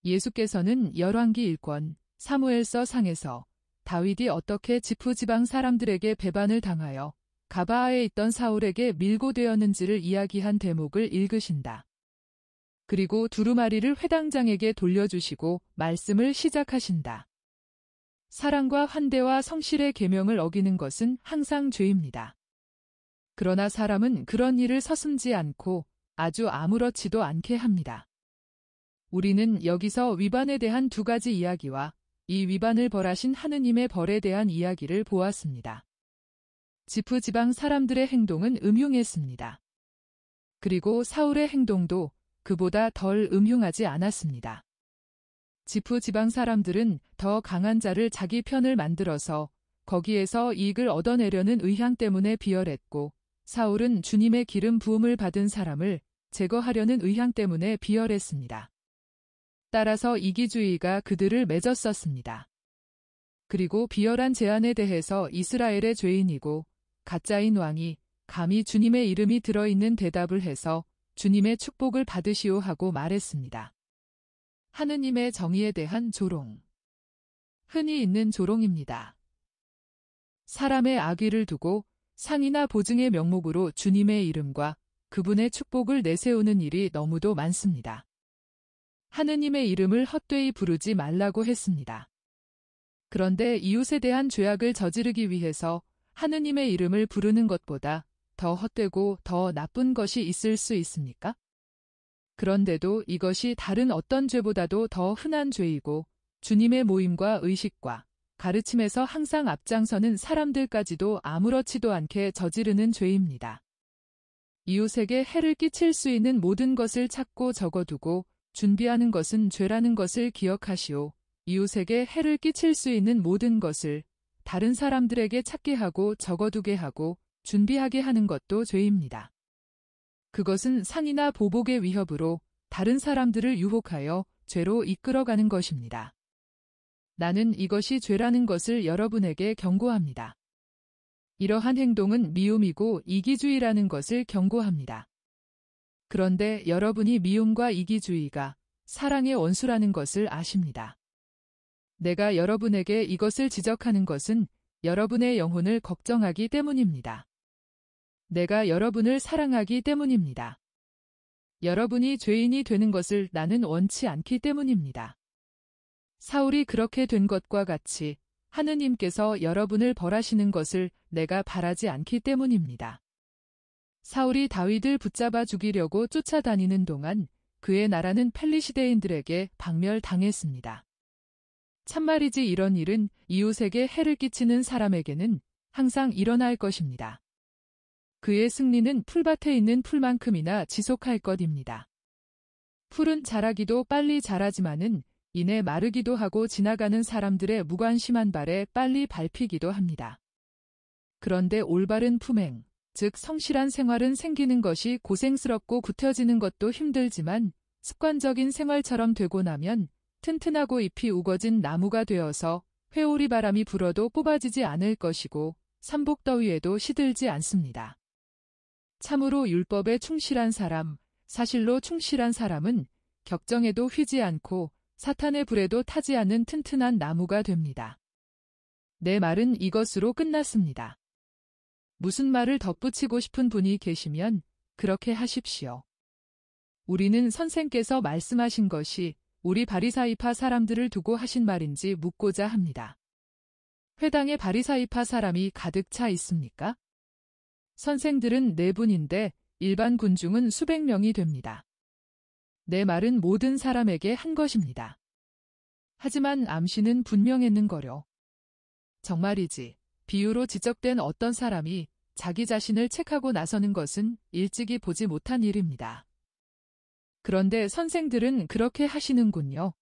예수께서는 열왕기 1권 사무엘서 상에서 다윗이 어떻게 지프지방 사람들에게 배반을 당하여 가바아에 있던 사울에게 밀고되었는지를 이야기한 대목을 읽으신다. 그리고 두루마리를 회당장에게 돌려주시고 말씀을 시작하신다. 사랑과 환대와 성실의 계명을 어기는 것은 항상 죄입니다. 그러나 사람은 그런 일을 서슴지 않고 아주 아무렇지도 않게 합니다. 우리는 여기서 위반에 대한 두 가지 이야기와 이 위반을 벌하신 하느님의 벌에 대한 이야기를 보았습니다. 지프 지방 사람들의 행동은 음흉했습니다. 그리고 사울의 행동도 그보다 덜 음흉하지 않았습니다. 지프 지방 사람들은 더 강한 자를 자기 편을 만들어서 거기에서 이익을 얻어내려는 의향 때문에 비열했고 사울은 주님의 기름 부음을 받은 사람을 제거하려는 의향 때문에 비열했습니다. 따라서 이기주의가 그들을 맺었었습니다. 그리고 비열한 제안에 대해서 이스라엘의 죄인이고 가짜인 왕이 감히 주님의 이름이 들어있는 대답을 해서 주님의 축복을 받으시오 하고 말했습니다. 하느님의 정의에 대한 조롱. 흔히 있는 조롱입니다. 사람의 악의를 두고 상이나 보증의 명목으로 주님의 이름과 그분의 축복을 내세우는 일이 너무도 많습니다. 하느님의 이름을 헛되이 부르지 말라고 했습니다. 그런데 이웃에 대한 죄악을 저지르기 위해서 하느님의 이름을 부르는 것보다 더 헛되고 더 나쁜 것이 있을 수 있습니까? 그런데도 이것이 다른 어떤 죄보다도 더 흔한 죄이고 주님의 모임과 의식과 가르침에서 항상 앞장서는 사람들까지도 아무렇지도 않게 저지르는 죄입니다. 이웃에게 해를 끼칠 수 있는 모든 것을 찾고 적어두고 준비하는 것은 죄라는 것을 기억하시오. 이웃에게 해를 끼칠 수 있는 모든 것을 다른 사람들에게 찾게 하고 적어두게 하고 준비하게 하는 것도 죄입니다. 그것은 상이나 보복의 위협으로 다른 사람들을 유혹하여 죄로 이끌어가는 것입니다. 나는 이것이 죄라는 것을 여러분에게 경고합니다. 이러한 행동은 미움이고 이기주의라는 것을 경고합니다. 그런데 여러분이 미움과 이기주의가 사랑의 원수라는 것을 아십니다. 내가 여러분에게 이것을 지적하는 것은 여러분의 영혼을 걱정하기 때문입니다. 내가 여러분을 사랑하기 때문입니다. 여러분이 죄인이 되는 것을 나는 원치 않기 때문입니다. 사울이 그렇게 된 것과 같이 하느님께서 여러분을 벌하시는 것을 내가 바라지 않기 때문입니다. 사울이 다윗을 붙잡아 죽이려고 쫓아다니는 동안 그의 나라는 펠리시데인들에게 박멸당했습니다. 참말이지 이런 일은 이웃에게 해를 끼치는 사람에게는 항상 일어날 것입니다. 그의 승리는 풀밭에 있는 풀만큼이나 지속할 것입니다. 풀은 자라기도 빨리 자라지만은 이내 마르기도 하고 지나가는 사람들의 무관심한 발에 빨리 밟히기도 합니다. 그런데 올바른 품행, 즉 성실한 생활은 생기는 것이 고생스럽고 굳혀지는 것도 힘들지만 습관적인 생활처럼 되고 나면 튼튼하고 잎이 우거진 나무가 되어서 회오리 바람이 불어도 뽑아지지 않을 것이고 삼복더위에도 시들지 않습니다. 참으로 율법에 충실한 사람, 사실로 충실한 사람은 격정에도 휘지 않고 사탄의 불에도 타지 않는 튼튼한 나무가 됩니다. 내 말은 이것으로 끝났습니다. 무슨 말을 덧붙이고 싶은 분이 계시면 그렇게 하십시오. 우리는 선생께서 말씀하신 것이 우리 바리사이파 사람들을 두고 하신 말인지 묻고자 합니다. 회당에 바리사이파 사람이 가득 차 있습니까? 선생들은 4분인데 일반 군중은 수백 명이 됩니다. 내 말은 모든 사람에게 한 것입니다. 하지만 암시는 분명했는거려. 정말이지 비유로 지적된 어떤 사람이 자기 자신을 책하고 나서는 것은 일찍이 보지 못한 일입니다. 그런데 선생들은 그렇게 하시는군요.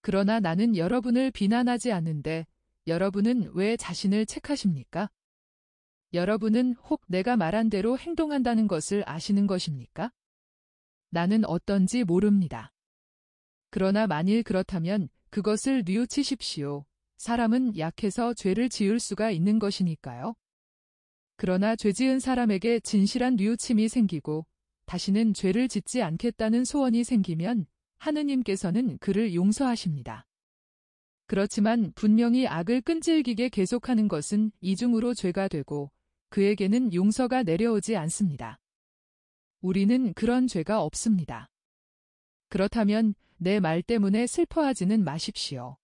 그러나 나는 여러분을 비난하지 않는데 여러분은 왜 자신을 책하십니까? 여러분은 혹 내가 말한 대로 행동한다는 것을 아시는 것입니까? 나는 어떤지 모릅니다. 그러나 만일 그렇다면 그것을 뉘우치십시오. 사람은 약해서 죄를 지을 수가 있는 것이니까요. 그러나 죄지은 사람에게 진실한 뉘우침이 생기고 다시는 죄를 짓지 않겠다는 소원이 생기면 하느님께서는 그를 용서하십니다. 그렇지만 분명히 악을 끈질기게 계속하는 것은 이중으로 죄가 되고 그에게는 용서가 내려오지 않습니다. 우리는 그런 죄가 없습니다. 그렇다면 내 말 때문에 슬퍼하지는 마십시오.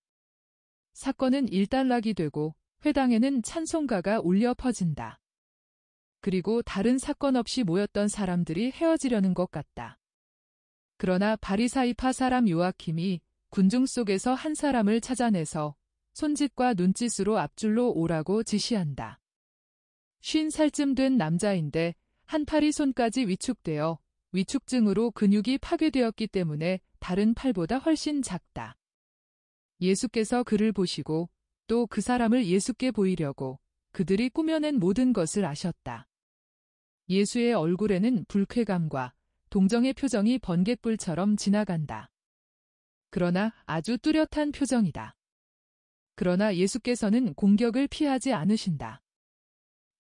사건은 일단락이 되고 회당에는 찬송가가 울려 퍼진다. 그리고 다른 사건 없이 모였던 사람들이 헤어지려는 것 같다. 그러나 바리사이파 사람 요아킴이 군중 속에서 한 사람을 찾아내서 손짓과 눈짓으로 앞줄로 오라고 지시한다. 50살쯤 된 남자인데 한 팔이 손까지 위축되어 위축증으로 근육이 파괴되었기 때문에 다른 팔보다 훨씬 작다. 예수께서 그를 보시고 또 그 사람을 예수께 보이려고 그들이 꾸며낸 모든 것을 아셨다. 예수의 얼굴에는 불쾌감과 동정의 표정이 번갯불처럼 지나간다. 그러나 아주 뚜렷한 표정이다. 그러나 예수께서는 공격을 피하지 않으신다.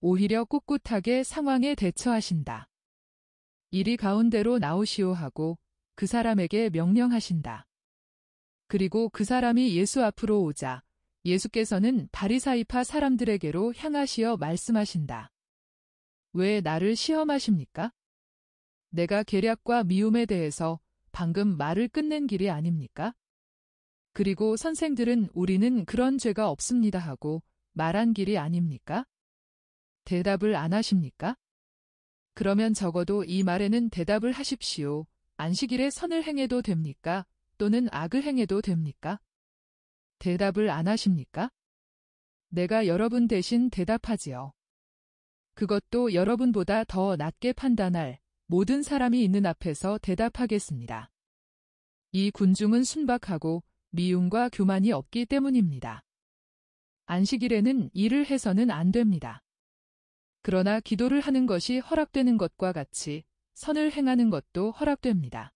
오히려 꿋꿋하게 상황에 대처하신다. 이리 가운데로 나오시오 하고 그 사람에게 명령하신다. 그리고 그 사람이 예수 앞으로 오자 예수께서는 바리사이파 사람들에게로 향하시어 말씀하신다. 왜 나를 시험하십니까? 내가 계략과 미움에 대해서 방금 말을 끊는 길이 아닙니까? 그리고 선생들은 우리는 그런 죄가 없습니다 하고 말한 길이 아닙니까? 대답을 안 하십니까? 그러면 적어도 이 말에는 대답을 하십시오. 안식일에 선을 행해도 됩니까? 또는 악을 행해도 됩니까? 대답을 안 하십니까? 내가 여러분 대신 대답하지요. 그것도 여러분보다 더 낮게 판단할 모든 사람이 있는 앞에서 대답하겠습니다. 이 군중은 순박하고 미움과 교만이 없기 때문입니다. 안식일에는 일을 해서는 안 됩니다. 그러나 기도를 하는 것이 허락되는 것과 같이 선을 행하는 것도 허락됩니다.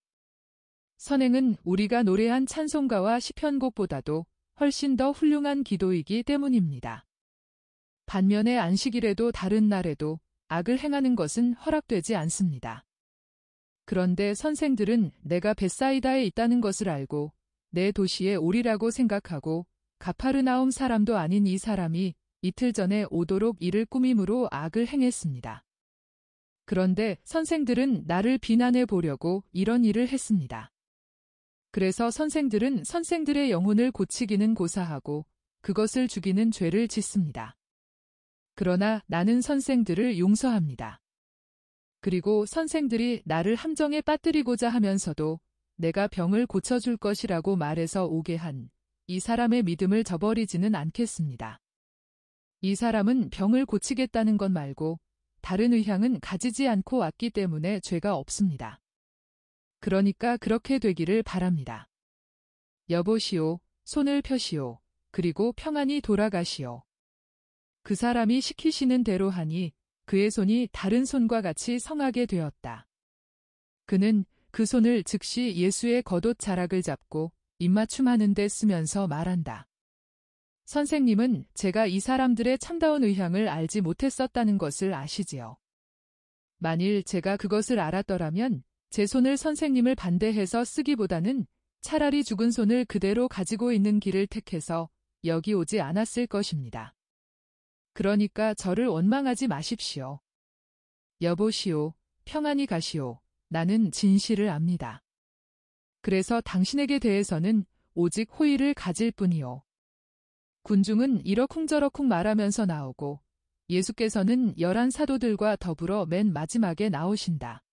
선행은 우리가 노래한 찬송가와 시편곡보다도 훨씬 더 훌륭한 기도이기 때문입니다. 반면에 안식일에도 다른 날에도 악을 행하는 것은 허락되지 않습니다. 그런데 선생들은 내가 벳사이다에 있다는 것을 알고 내 도시에 오리라고 생각하고 가파르나움 사람도 아닌 이 사람이 이틀 전에 오도록 이를 꾸밈으로 악을 행했습니다. 그런데 선생들은 나를 비난해 보려고 이런 일을 했습니다. 그래서 선생들은 선생들의 영혼을 고치기는 고사하고 그것을 죽이는 죄를 짓습니다. 그러나 나는 선생들을 용서합니다. 그리고 선생들이 나를 함정에 빠뜨리고자 하면서도 내가 병을 고쳐줄 것이라고 말해서 오게 한 이 사람의 믿음을 저버리지는 않겠습니다. 이 사람은 병을 고치겠다는 것 말고 다른 의향은 가지지 않고 왔기 때문에 죄가 없습니다. 그러니까 그렇게 되기를 바랍니다. 여보시오, 손을 펴시오. 그리고 평안히 돌아가시오. 그 사람이 시키시는 대로 하니 그의 손이 다른 손과 같이 성하게 되었다. 그는 그 손을 즉시 예수의 겉옷 자락을 잡고 입맞춤하는 데 쓰면서 말한다. 선생님은 제가 이 사람들의 참다운 의향을 알지 못했었다는 것을 아시지요. 만일 제가 그것을 알았더라면 제 손을 선생님을 반대해서 쓰기보다는 차라리 죽은 손을 그대로 가지고 있는 길을 택해서 여기 오지 않았을 것입니다. 그러니까 저를 원망하지 마십시오. 여보시오, 평안히 가시오. 나는 진실을 압니다. 그래서 당신에게 대해서는 오직 호의를 가질 뿐이요. 군중은 이러쿵저러쿵 말하면서 나오고 예수께서는 11 사도들과 더불어 맨 마지막에 나오신다.